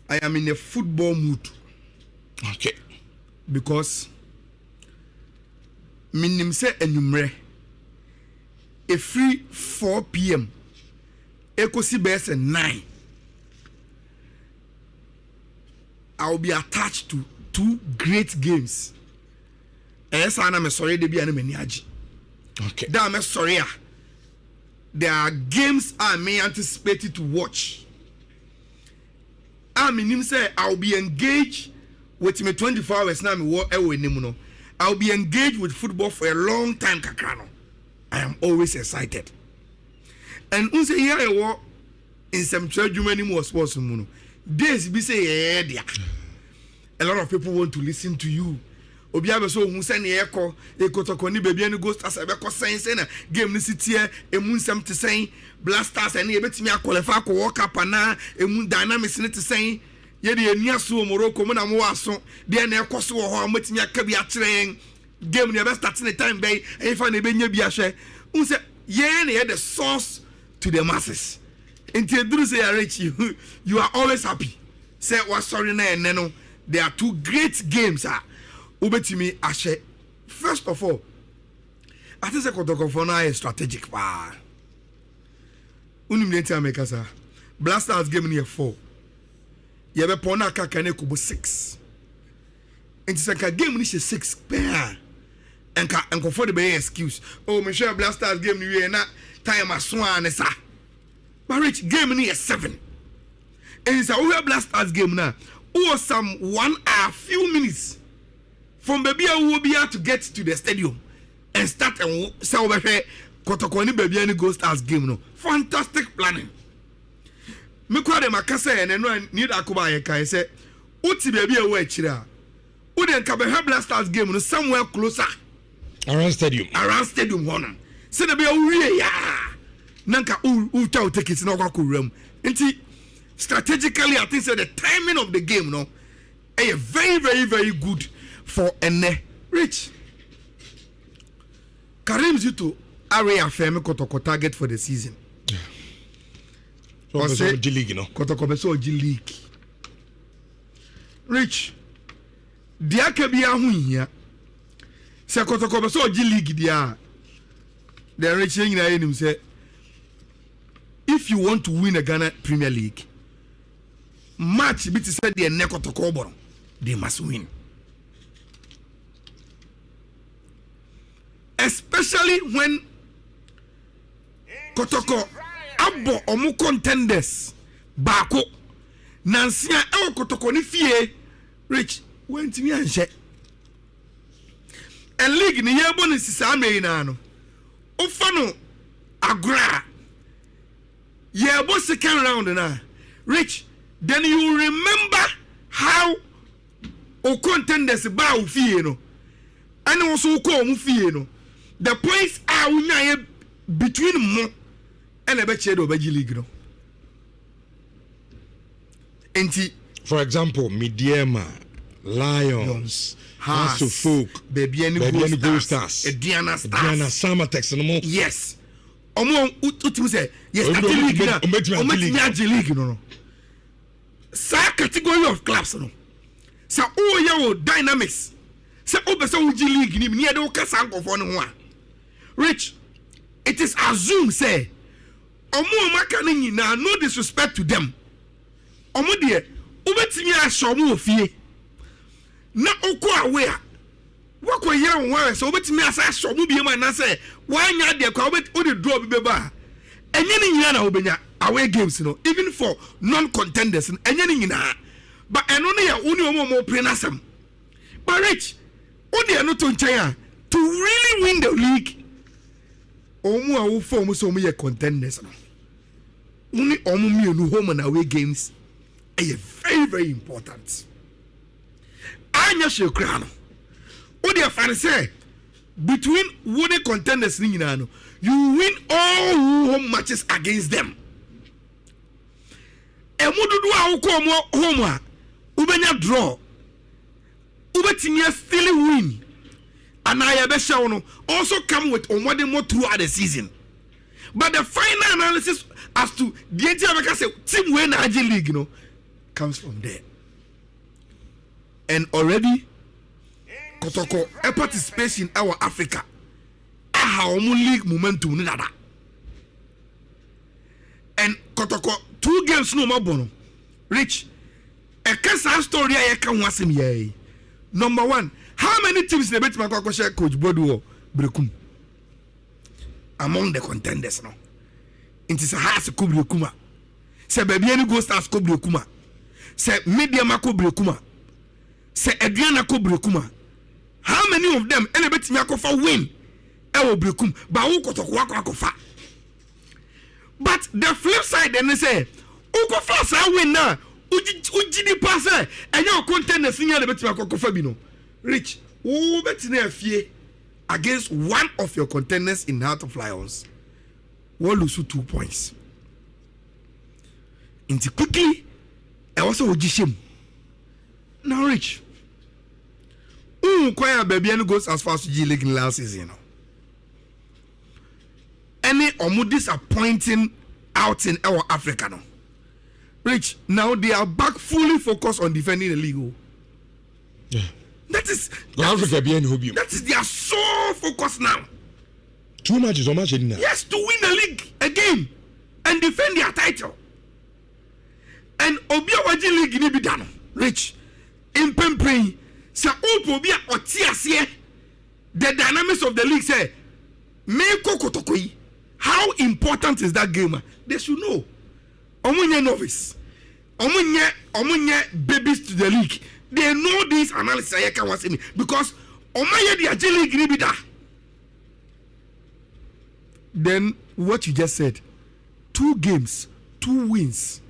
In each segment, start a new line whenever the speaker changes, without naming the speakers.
I am in a football mood.
Okay.
Because minim say enumere a free 4 p.m. Ekosi best 9. I will be attached to 2 great games. Yes, I'm sorry they be any aji.
Okay.
That I'm sorry. There are games I may anticipate to watch. I mean, say I'll be engaged with me 24 hours now. I'll be engaged with football for a long time. Kakrano, I am always excited. And unse here in some church, you many more sports. Days be say a lot of people want to listen to you. Obi abeso hu se ne yeko Kotoko ni baby ani ghost as abeko sen na game ni sitie emu nsem te sen blasters ene ebetimi akwalifa ko world cup na emu dynamics ni te sen ye de enia so Morocco mo na mo waso de na ekoso wo ho ametimi aka bi akyereng game ni ebe start in time bay e fa na ebenya bi ahwe unse ye na ye the source to the masses until duru say I reach you are always happy say what sorry na ene no there are 2 great games Ubetimi ashe. First of all, I think the Kotoko for now is strategic. Unimneti America Blasters game near 4. Yabe pona kakane kubo 6. And it's game ni 6 pair. And for the bay excuse. Oh, Michelle Blasters game ni na time as swan sa. But rich game ni 7. And it's a Blasters game now. Or some 1 hour, few minutes. From baby I will be able to get to the stadium and start and say over here Kotoko ni baby any Ghost Stars game no. Fantastic planning. Me kwa de makasa and no need akoba ye kai say uti baby e wa chira. U den ka be Black Stars game no somewhere closer
around stadium
hono. Say the be we ya. Nanka u ta take it no kwa kuram. Nti strategically I think say the timing of the game no is very very very good. For ene rich Karim Zito area affirm Kotoko target for the season.
So say G League no.
Kotoko beso G League. Rich dia ka bia hu hia. Se Kotoko beso G League dia. The rich nyina enim say if you want to win a Ghana Premier League match bit say the ene Kotoko boro they must win. Especially when Kotoko abo omu contenders bako nansia e Kotoko ni fie rich went me anhye and league ni yebo ni sisa amei na no ofa no agra yebo second round na rich then you remember how o contenders ba o fie no and also ko omu fie no. The points are between mo and a bechedo Beji League. No?
For example, Midiema, Lions, House of Folk,
Baby and Ghost Stars, Diana
Samatex, and more.
Yes. Omo uti say yes, League no. Sa category of clubs no. Sa o dynamics. Sa o be so G League ni near do kasa nkofo no ho a. Rich, it is assumed say omo maka ni nyina no disrespect to them. Omo de ubetimi ahye omo ofie. Na okọ aware. Wako yere won so ubetimi asa ahye omo biem na say wanya de kwa o de draw bi beba. Enye ni nyina na obenya away games no even for non-contenders enye ni nyina. But eno ne ya oni omo play na sem. But Rich, odi eno to nchen to really win the league. Omu a wo form so mo ye contenders no. Only omu mienu home and away games are very very important. Anya she kra no. O dey fan say between winning contenders ni nyina no, you win all home matches against them. Emududu a wo ko mo home a ubenya draw. Ubetinya still win. And I also come with on more throughout the season. But the final analysis as to the entire team win the League, comes from there. And already, Kotoko, a participation in our Africa, how league momentum nada. And Kotoko 2 games no more bono. Rich, a cancer story I can was him ye. Number 1, how many teams the bet Makoko share coach Bodo Brekum among the contenders now? It is a house Kubri. Say baby any go stars Kubri Kuma. Say media Mako Brekuma. Say Adriana Kubri. How many of them any bet Makofa win? Ewo Brekum, but who Kotoko. But the flip side then they say, Uko first I win now. Uji di pass and your contender senior bet Makofa bino. Rich, who bet near fear against one of your contenders in Heart of Lions? One lose 2 points. Into quickly, I also would shame. Now, Rich, choir baby and goes as far as G League in last season. Any almost disappointing out in our Africa now. Rich, now they are back fully focused on defending the league.
Yeah.
That is their sole focus now.
2 matches or match in there.
Yes, to win the league again and defend their title. And Obia Waji League ni be done. Rich, in Pempring, say Obia Otiasie, the dynamics of the league say, Meko Kotoko. How important is that game? They should know. Omunye novice. Omunye babies to the league. They know this analysis I can watch me because Omunye the Ajay League ni be da. Then what you just said, 2 games, 2 wins.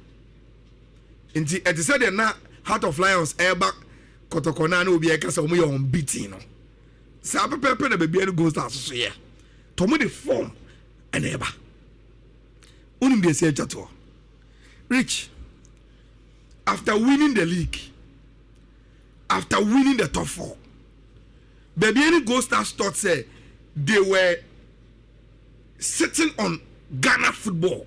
And it said that now Heart of Lions back Kotoko na no be eka say omo unbeaten no. Sa pepe na baby any goes that so here. Tomo the form and eba. Unim dey say chato. Rich, after winning the league, after winning the top 4, baby any goes that start say they were sitting on Ghana football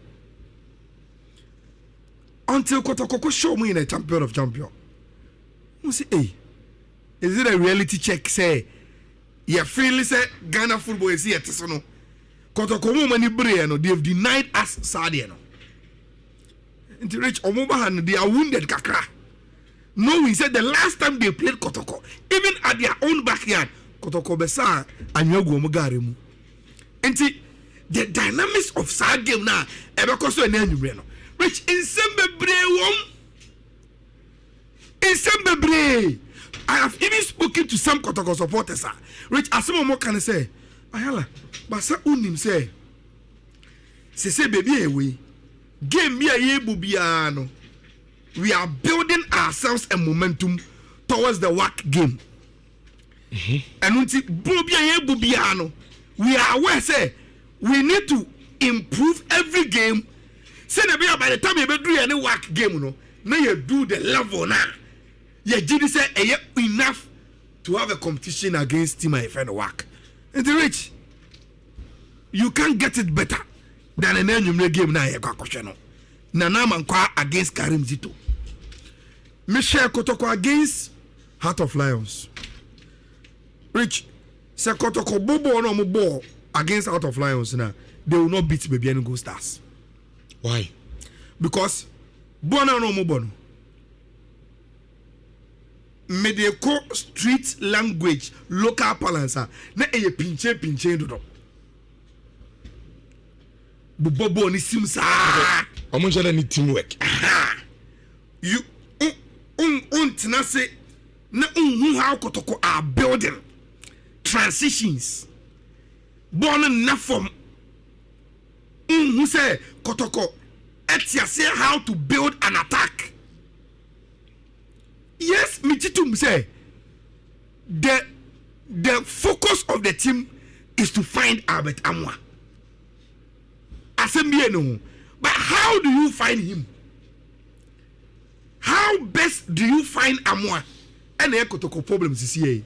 until Kotoko show me in a champion of champion. I say, hey, is it a reality check? Say, yeah, feel say Ghana football is here. So no, Kotoko many brain. They have denied us Sadiano. Into Rich Omobahan, they are wounded kakra. No, we said the last time they played Kotoko, even at their own backyard, Kotoko besa and Yogo Mogarimu. Into the dynamics of sad game now, Ebekoso and Nhyira. Rich in Sembebre. I have even spoken to some Kotoko supporters. Rich, as some more can say, Ayala, but sa unim say baby away. Game me a bubiano. We are building ourselves a momentum towards the WAC game. And until bubiano, we are aware say we need to improve every game. Say by the time you do any WAC game, now you do the level now. You did say enough to have a competition against team and WAC. And the Rich, you can't get it better than an annual game now. Nana Mankwa against Karim Zito. Michelle Kotoko against Heart of Lions. Rich, say Kotoko Bobo no mo ball against Heart of Lions now. They will not beat Baby and Go Stars.
Why?
Because Bona no mo bono. Medical street language, local balance. Na eye pinche do. Bobo ni simsa.
Omonjala ni teamwork.
You tina say na how Kotoko are building transitions. Born na from who say Kotoko etia say how to build an attack. Yes, Michitum say the focus of the team is to find Albert Amwa. No, but how do you find him? How best do you find Amwa? And there Kotoko problems is here.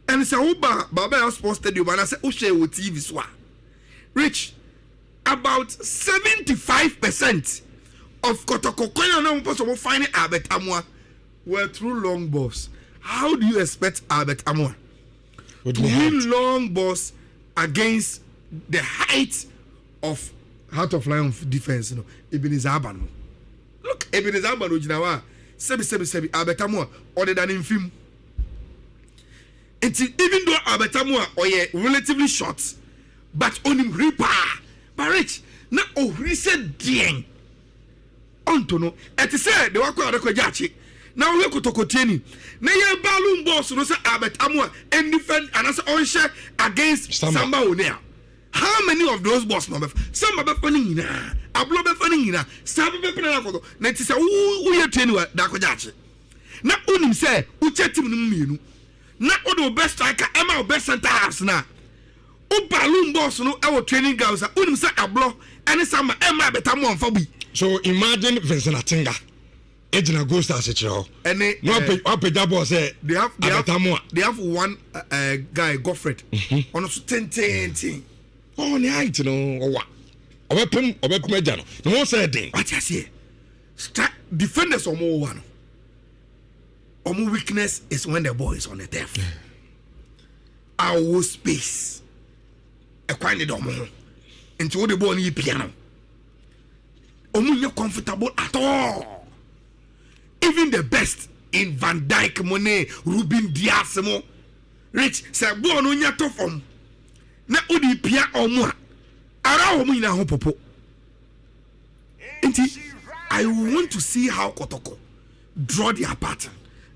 And it's a Baba Sports Stadium and I say share with TV swa. Rich, about 75% of Kotoko Konya no possible finding Albert Amwa were through long balls. How do you expect Albert Amwa to win long balls against the height of Heart of Lion defense? You know, Ebenezer Abano. Look, Ebenezer Abano Jinawa, sebi Albert Amwa other than in film. Even though Albert Amwa or relatively short, but on him reaper, but rich, na o recent ding. Antono, et say the wako adekojachi. Now we Kotoko teni. Na ye balloon boss no say Albert Amwa and defend and as on share against Samba Onea. How many of those boss number? Some be funny na, ablo be funny na, Samba be funny na koto. Na ti say who ye teni wa dakojachi. Na unim say uche team no mienu. Na odo best striker ema best center halves na. O balloon boss no e training grounds unim say ablo and Samba ema beta mo anfa bi. So
imagine Vincent Atinga. Ejina go start chiro. Any no pay that boss say
they have one guy Godfred. On so 10.
Oh ni height no owa. Obepem eja no. No say den.
What you say? Defenders omo one. Omo weakness is when the ball is on the turf. Our space. E kwani do omo. Into the ball ni piano. Omo not comfortable at all. Even the best in Van Dijk, Monet, Ruben Dias, Rich, say ball no nya to form. Na odi pia omo. Ara omo ina ho popo. Enti, I want to see how Kotoko draw their pattern.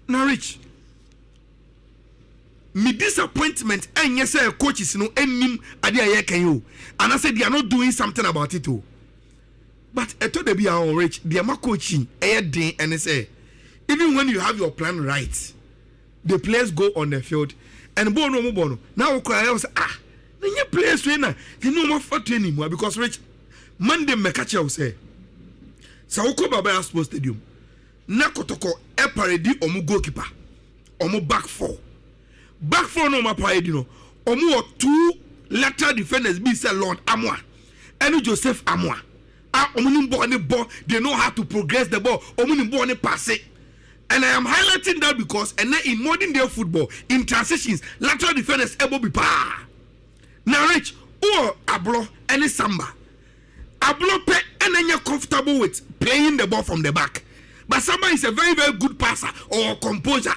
Now, Rich, me disappointment and yes, coaches no enim ade aye kan you. And I said they are not doing something about it too. But I thought they be our Rich, they are my coaching air day and they say even when you have your plan right, the players go on the field and bono. Now cry I was then you players trainer, you know more for training more because Rich Monday Mekacha will say Sawoko Baba Sports Stadium. Na Kotoko e paredi omu goalkeeper. Omu back four. Back four no ma paredi no. Omu 2 lateral defenders be say Lord Amwa. Enu Joseph Amwa. Omu nimbo ne ball, they know how to progress the ball. Omu nimbo ne pass it. And I am highlighting that because and in modern day football, in transitions, lateral defenders able be pa. Now Rich, or Ablo any Samba. Ablo pe and then you're comfortable with playing the ball from the back. But Samba is a very, very good passer or composer.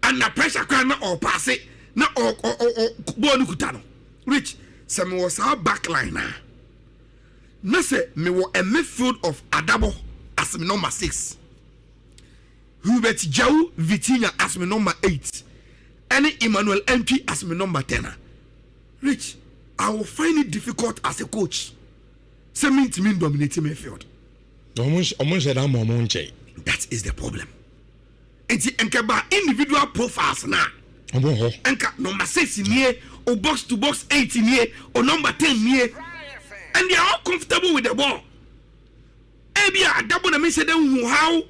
And the pressure can or pass it. Na or Kutano. Rich, some was our back line now. Na say me was a midfield of Adabo as my number 6. Hubert Jau Vitinha as my number 8. And Emmanuel MP as my number 10. Rich, I will find it difficult as a coach. Something to me dominating midfield. That is the problem. And individual profiles now. Enka number 6 in here, or box to box 8 in here, or number 10 here. And they are all comfortable with the ball. Maybe I double the message how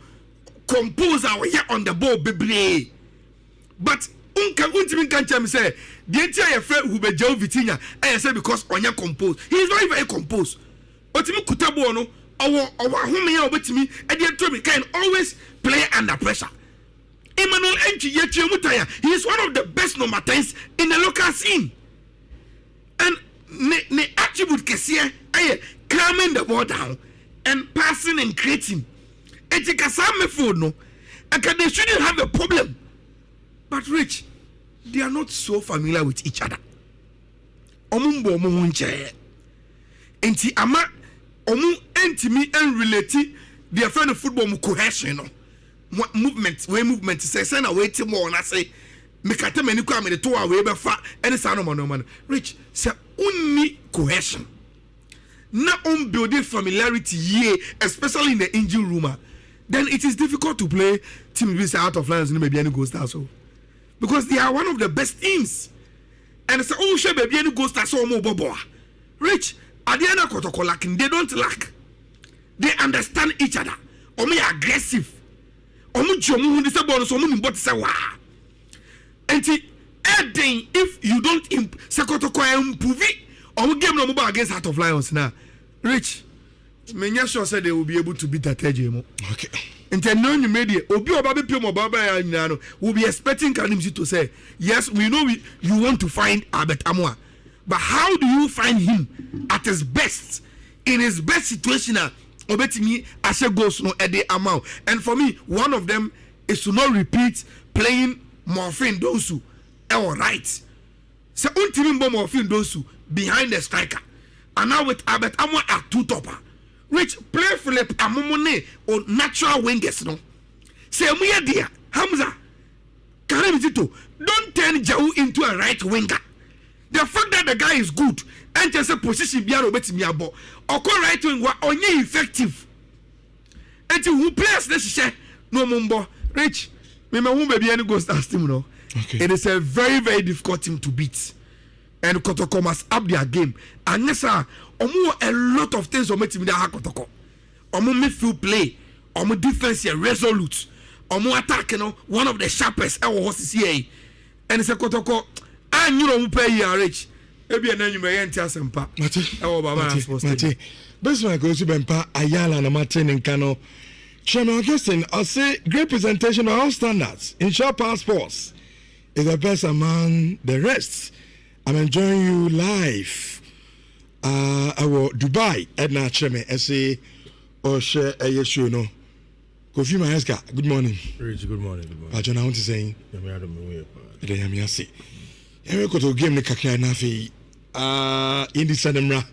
compose our here on the ball, baby. But unka say the entire friend who be Joe Vitinha, I say because on your compose. He is not even a compose. But me kutabo no. Our home here with me, and the can always play under pressure. Emmanuel Enchi Yeti Mutaya, he is one of the best number 10s in the local scene. And ne attribute Kessia, calming the ball down and passing and creating. And take a summer food, no, and they shouldn't have a problem. But Rich, they are not so familiar with each other. Omumbo Munche. Enti ama omu entimi and relate their friend of football mu cohesion no movement say na wait more na say mekata mani kwa me to away be fa any sano man Rich say unni cohesion na building familiarity here, especially in the engine room, then it is difficult to play team with out of lines and maybe any goal star so because they are one of the best teams and say oh sure baby any goal star so more bobo Rich at the end of Kotoko lacking, they don't lack. They understand each other. Omi aggressive. Omu jomu hundi se bono so omu nimbo se wa. Enti Eden if you don't se Kotoko improve it, omu game no mobile against Heart of Lions now. Rich, Menya sure said they will be able to beat Atejemo.
Okay.
And then no media, Obi Obabi Pimo Baba will be expecting Kanimzi to say, yes, we know you want to find Albert Amoa. But how do you find him at his best? In his best situation, Obetimi Ashe goes no at the amount. And for me, one of them is to not repeat playing Morphine Dosu. All right. So Untimimbo Morphine Dosu behind the striker. And now with Albert Amoa at two topper. Which play Philip Amomone or natural wingers, no? Say, Muya dear, Hamza, Karim Zito, don't turn Jau into a right winger. The fact that the guy is good and just a position Biaro Betimiabo or call right wing were only effective. And who plays this share no mumbo. Rich, me won't be any ghost as team, no?
Okay.
It is a very, very difficult team to beat. And Kotoko must up their game. And yes, sir, a lot of things on my team that Kotoko. Omo midfield play, omo defense here resolute, omo attack, you know, one of the sharpest ever horses here. And it's a Kotoko. And you know, pay you rich. Maybe a name you may enter some pa.
Mate, best one goes to Bempa, Ayala, and Martin and Kano. Chairman Augustine, I'll say great presentation of all standards. Ensure passports is the best among the rest. I'm enjoying you live. I will Dubai Edna Cheme say or share a yes you know. Kofi Mayeska, good morning.
Rich, good morning.
I don't want to say I say. I go to game the Kakya Nafi in the Sanamra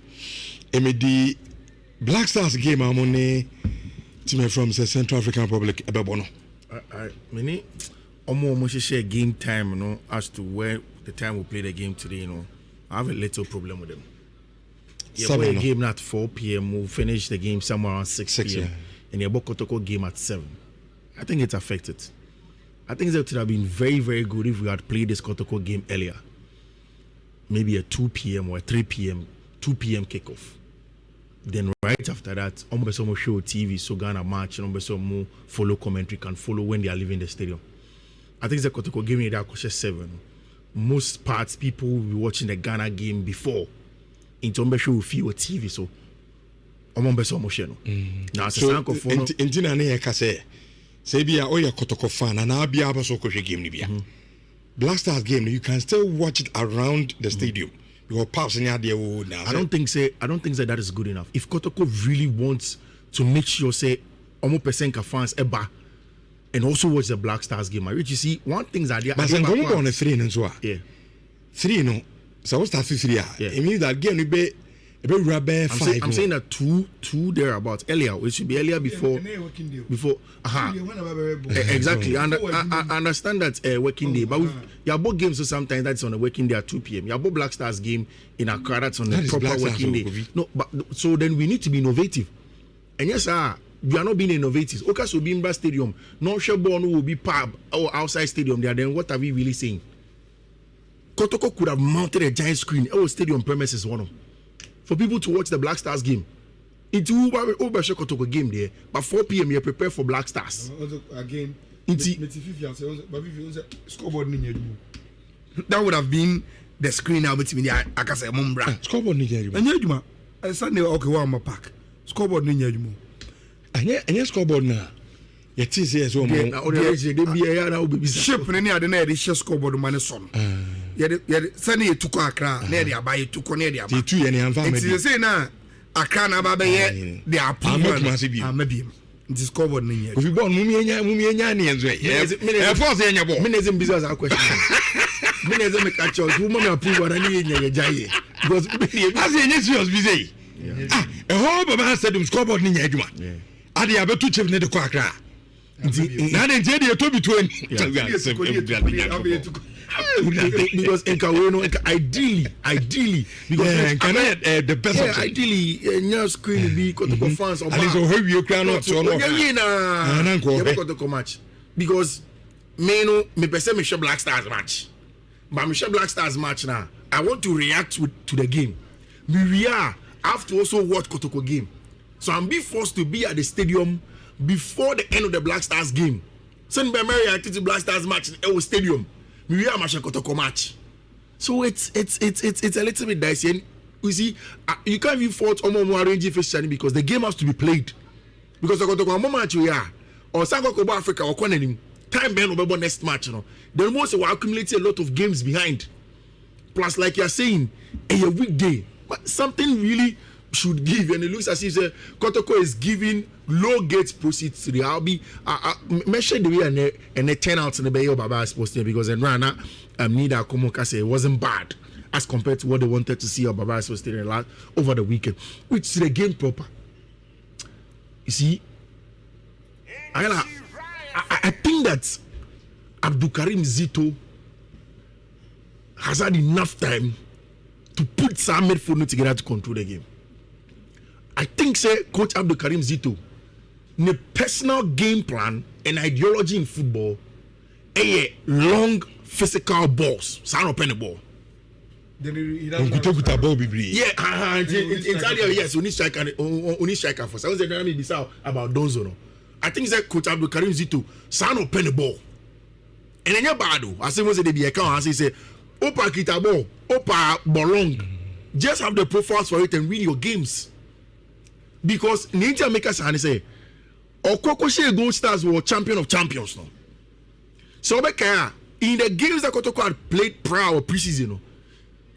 MD Black Stars game I'm on team from the Central African Republic Ebebono.
I mean almost share game time, you know, as to where the time we play the game today, you know. I have a little problem with them. Yeah, play a game at 4 p.m. We'll finish the game somewhere around 6 p.m. Yeah. And the Kotoko game at 7. I think it's affected. I think it would have been very, very good if we had played this Kotoko game earlier. Maybe a 2 p.m. or a 3 p.m., 2 p.m. kickoff. Then right after that, some show TV, so Ghana match, and some follow commentary can follow when they are leaving the stadium. I think the Kotoko game that cost 7. Most parts people will be watching the Ghana game before. In Tombesho will feel TV, so now
so intina ne kase say bia oya Kotoko fan and bia abaso ko game ni bia Black Stars game you can still watch it around the stadium. Your pops in there now.
I don't think that is good enough. If Kotoko really wants to make sure say almost percent fans eba and also watch the Black Stars game, which you see one thing that they
but go on a 3 and so
yeah 3
no so what's that 3 it means that game will be rubber 5.
I'm saying that two thereabouts earlier. It should be earlier before exactly. And I understand that working day, but you have both games so sometimes that's on a working day at 2 p.m. You have both Black Stars game in Accra that's on a proper working day. No, but so then we need to be innovative. And yes, we are not being innovative. Okay, so Bimba Stadium, no sure born will be pub or outside stadium there. Then what are we really saying? Kotoko could have mounted a giant screen. Oh, stadium premises one for people to watch the Black Stars game. It's over Kotoko game there, but 4 p.m. you're prepared for Black Stars.
Again, scoreboard. That would have been the screen now between the Akasa Mumbra.
Scoreboard
Ninja. And Sunday, okay, one pack. Scoreboard Ninja.
And scoreboard now. It is yes,
ship any other scoreboard money son. Sunday took Accra, near the Abaye took on the
2 and environment.
It's say now, Accra Nabaye, they are maybe the scoreboard.
If you born Mummy and Zay, force any more.
Minutes business are question. Minutes make a choice, woman approve what I need in Jay. Because
as the was busy. A whole man said, scoreboard Ninja. I have 2 children in the Quakra. Now they tell you to be 20.
Because ideally because
the best option.
Ideally your screen be Kotoko fans or
you cannot
Kotoko match because me person me share Black Stars match but me share Black Stars match now I want to react to the game we are I have to also watch Kotoko game so I'm being forced to be at the stadium before the end of the Black Stars game. Send by Mary to Black Stars match in the stadium. We are matching Kotoko match. So it's a little bit dicey. And you see, you can't even fault Omo arranging fixture because the game has to be played. Because the Kotoko match we are, or Sango Kobo Africa or Kwanenim, time Ben will next match, you know. Then most will accumulate a lot of games behind. Plus, like you're saying, a weekday, but something really should give, and it looks as if Kotoko is giving low gate proceeds to the Albi. Mention the way and they turn out in the Bay of Baba Sports Team because then Rana Nhyira Komoka say it wasn't bad as compared to what they wanted to see of Baba Sports Team over the weekend, which is the game proper. You see, Ayala, I think that Abdul Karim Zito has had enough time to put some midfield together to control the game. I think, say, Coach Abdul Karim Zito, in a personal game plan and ideology in football, a long physical balls, sound open the ball.
Yeah,
yes, only striker for. So I was about Donzo. I think that Coach Abdul Karim Zito sound open the ball. And then bado. I say once they be account, I say, Opa kita ball, Opa bolong. Just have the profiles for it and win your games. Because Ninja makers and say, Okoko Gold Stars were champion of champions now. So in the games that Kotoko had played prior or preseason,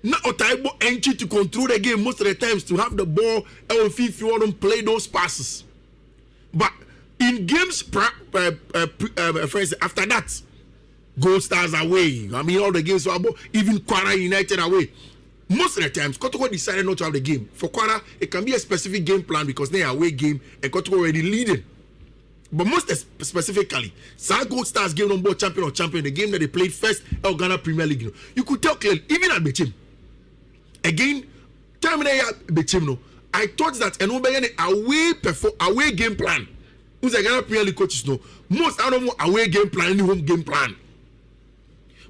now Otaibo entry to control the game most of the times to have the ball and Fifi want to play those passes. But in games friends, after that, Gold Stars away. I mean all the games were about, even Kwara United away. Most of the times, Kotoko decided not to have the game. For Kwara, it can be a specific game plan because they are away game and Kotoko already leading. But most specifically, Gold Stars game on board champion or champion, the game that they played first El Ghana Premier League. You could tell clearly, even at Bechim. Again, I thought that an away game plan. Who's a Ghana Premier League coaches know? Most I don't know away game plan, any home game plan.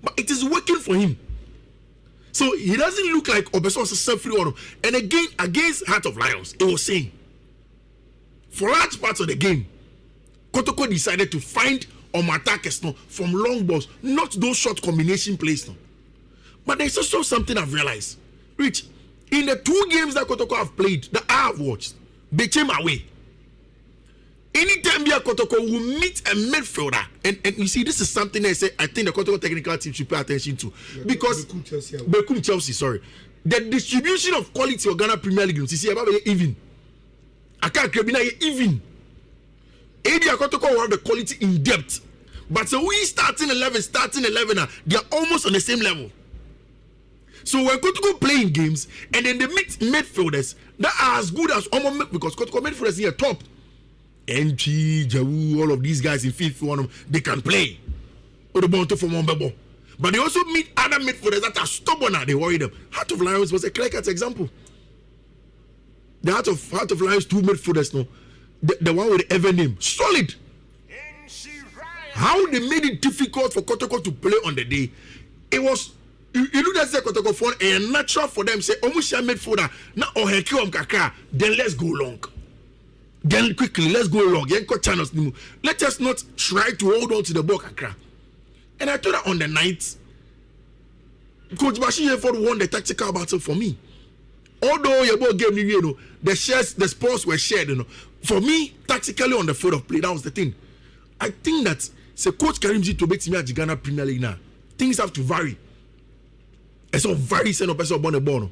But it is working for him. So he doesn't look like Obeso self-free order. And again, against Heart of Lions, it was saying, for large parts of the game, Kotoko decided to find attackers from long balls, not those short combination plays. No. But there's also something I've realized. Rich, in the 2 games that Kotoko have played, that I have watched, they came away. Anytime Kotoko will meet a midfielder, and you see, this is something I say I think the Kotoko technical team should pay attention to. Because Bekum Chelsea, sorry. The distribution of quality of Ghana Premier League, you see, about even. I can't even. Area Kotoko will have the quality in depth. But so we starting 11, they are almost on the same level. So when Kotoko playing games and then they meet midfielders that are as good as Omo, because Kotoko midfielders here top. NG, Jawu, all of these guys in Fifi, they can play. But they also meet other midfielders that are stubborn and they worry them. Heart of Lions was a clear-cut example. The Heart of Lions 2 midfielders, no. The one with the ever name, solid. How they made it difficult for Kotoko to play on the day. It was, you look at the Kotoko phone and natural for them say, Omusha midfielder, now Kakra, then let's go long. Then quickly, let's go long. Let us not try to hold on to the ball, Kakra. And I told her on the night, Coach Bashi won the tactical battle for me. Although your ball game, the spoils were shared, For me, tactically on the field of play, that was the thing. I think that say Coach Karim Zito makes me at the Ghana Premier League now. Things have to vary. It's not very send up as a bonnet.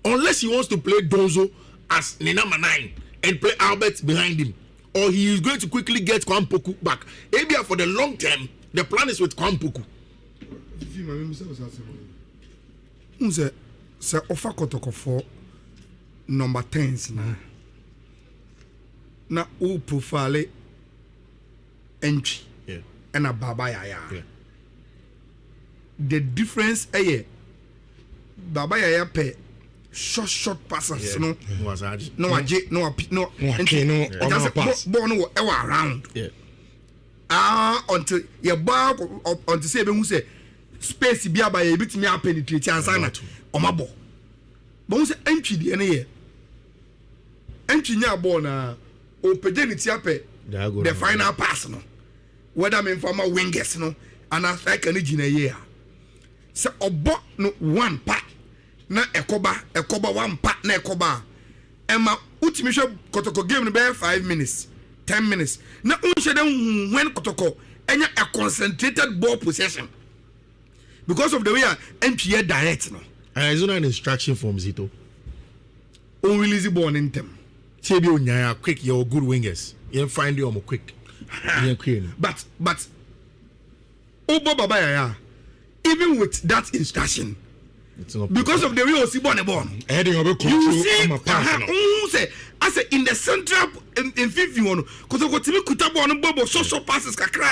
Unless he wants to play Donzo as number 9 and play Albert behind him, or he is going to quickly get Kwampoku back. Maybe for the long term, the plan is with Kwampoku.
Say offer Kotoko for number 10s now. Na o profile entry and a Baba Yaya. The difference Baba Yaya pay short passes no around until your bar until say who say space be by a bit me penetrate and sign omabo but who say entry the any entry nya ball na opportunity ape the final pass no whether me from wingers no and I can gina here say obo no one pack na ekoba one part na ekoba ema utimi hwe Kotoko game no be 5 minutes 10 minutes na unhwe dem when Kotoko enya a concentrated ball possession because of the way NPA direct no
and is an instruction from Zito
on release ball in them
say be onya quick your good wingers you find you quick
but Obo Baba Yaya even with that instruction because of the way Osibon born you see I say in the central in Fifi one Kotoko timi kuta ball no bobo so passes kakra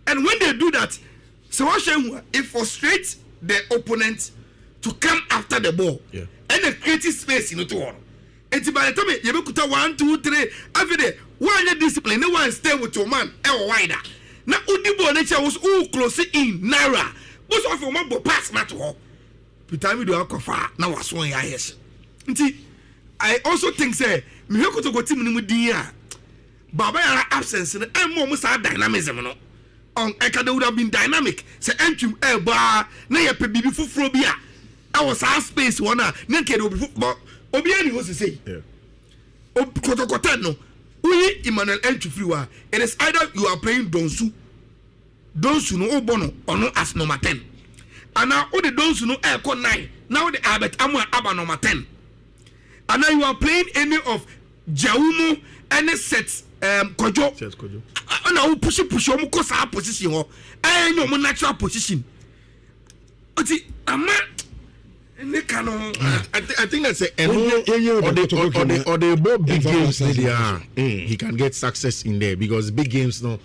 and when they do that so it frustrates the opponent to come after the ball and they create space in the one and by the time you kuta 1 2 3 after the one discipline no one stay with your man wider now Udibo nature was all close in Nhyira most of your man pass na to her Peter me do akofa na was one ya yes nti I also think say me Kotoko team ni mu din a Baba Yara absence no e mo sa dynamism no on Ekada would have been dynamic say entry ba na ye pe bibi fufuro bi a I was our space one na nke obi football obi ani ho say Kotoko 10 no we Emmanuel entry free wa it is either you are playing Donsu no obono ono as number 10 and now all the Donsu no e 9 now the Albert Amwa aba number 10 and now you are playing any of Jaumu any sets Kojo na who push omo ko sa position ho any omo natural position oti ama ne kanu
I think that's a or the both big games they are he can get success in there because big games no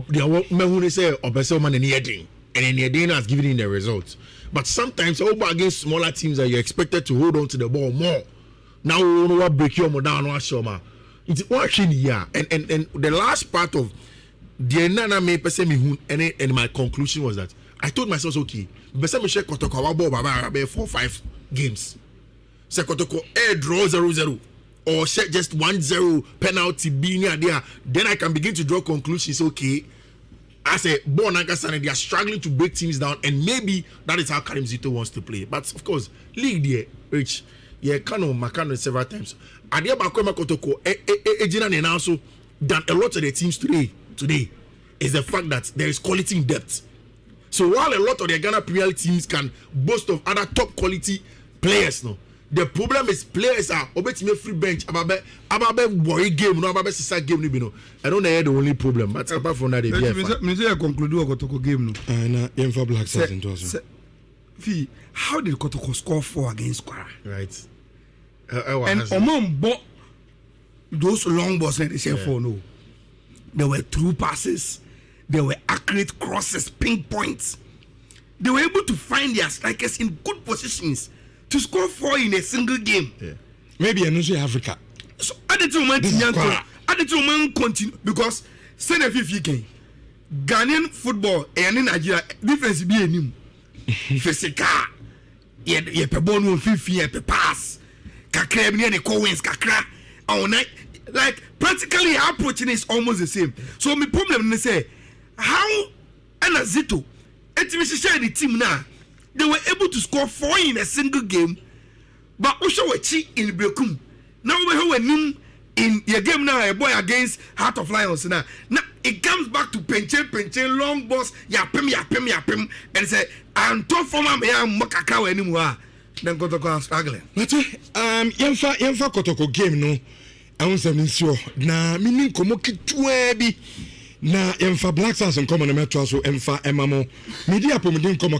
they are me say obese man any heading and any heading has given him the results but sometimes over against smaller teams that you're expected to hold on to the ball more now we want to break your down or show ma it's watching here and the last part of the nana me person me and my conclusion was that I told myself okay best me share Kotoko wa ball baba 4-5 games say Kotoko draw 0-0 or share just 1-0 penalty be near there then I can begin to draw conclusions okay I say Bon and they are struggling to break teams down and maybe that is how Karim Zito wants to play but of course league there rich Makano several times Adia Bakoma Kotoko and also than a lot of the teams today is the fact that there is quality in depth. So while a lot of the Ghana Premier League teams can boast of other top quality players, no, the problem is players are obetime free bench ababe worry game no ababe sisa game no. I don't know the only problem, but apart from that,
me say I conclude Kotoko game no.
Na Yemfa Black Stars into us.
Fee, how did Kotoko score 4 against Kwara?
Right.
And Omon bought those long balls that they say 4 no. There were through passes, there were accurate crosses, pinpoints. They were able to find their strikers in good positions to score 4 in a single game.
Yeah. Maybe in Africa.
So at the moment continue because send a Fifi game. Ghanaian football and in Nigeria difference be him. Physical. Ye pe bonu Fifi ye pe pass. Kakra bi ne ko wins kakra. Like practically our approach is almost the same. So my problem is say how and Zito share the team now they were able to score 4 in a single game but also were cheat in Bekum. Now we have in your game now a boy against Heart of Lions now it comes back to penche long balls yapem and say I'm tough for my mokaka anymore then Kotoko struggling.
Yemfa Kotoko game no I want some insure na meaning komo kitwe bi na Yemfa Black Stars on common metro so Yemfa Emamo media pomedin komo